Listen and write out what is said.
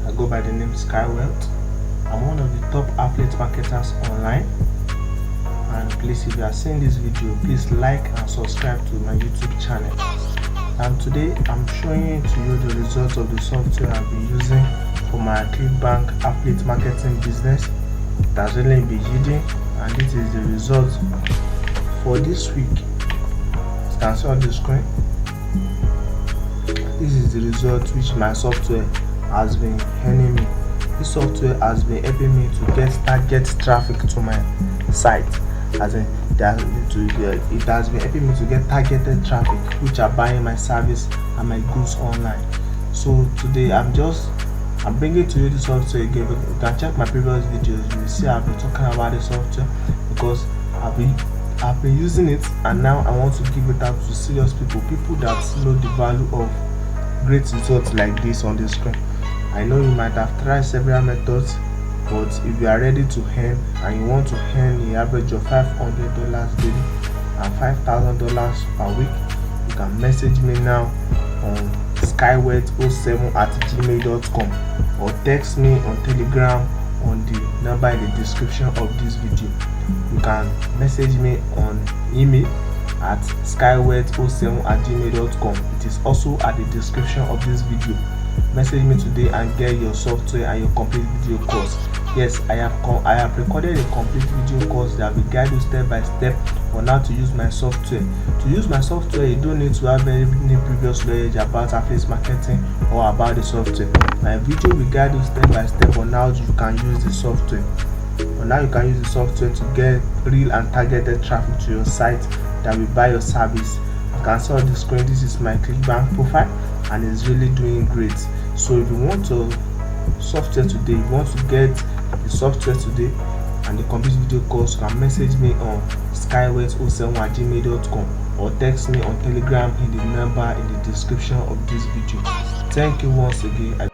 I go by the name Skywealth. I'm one of the top affiliate marketers online. And please, if you are seeing this video, please like and subscribe to my YouTube channel. And today I'm showing to you the results of the software I've been using for my Clickbank affiliate marketing business. It has really been yielding, and this is the result for this week. You can see on the screen. This is the result which my software has been earning me. This software has been helping me to get target traffic to my site, as in it has been helping me to get targeted traffic which are buying my service and my goods online. So today I'm bringing to you the software again. You can check my previous videos. You will see I've been talking about the software because I've been using it, and now I want to give it out to serious people that know the value of great results like this on the screen. I know you might have tried several methods, but if you are ready to earn and you want to earn the average of $500 daily and $5,000 per week, you can message me now on skywealth07@gmail.com or text me on Telegram on the number in the description of this video. You can message me on email at skywealth07@gmail.com. It is also at the description of this video. Message me today and get your software and your complete video course. Yes, I have recorded a complete video course that will guide you step by step on how to use my software. To use my software, you don't need to have any previous knowledge about affiliate marketing or about the software. My video will guide you step by step on how you can use the software. To get real and targeted traffic to your site that will buy your service. You can see on the screen, this is my Clickbank profile, and it's really doing great. So if you want to software today, you want to get the software today and the complete video course, you can message me on skywealth07@gmail.com or text me on Telegram in the number in the description of this video. Thank you once again. I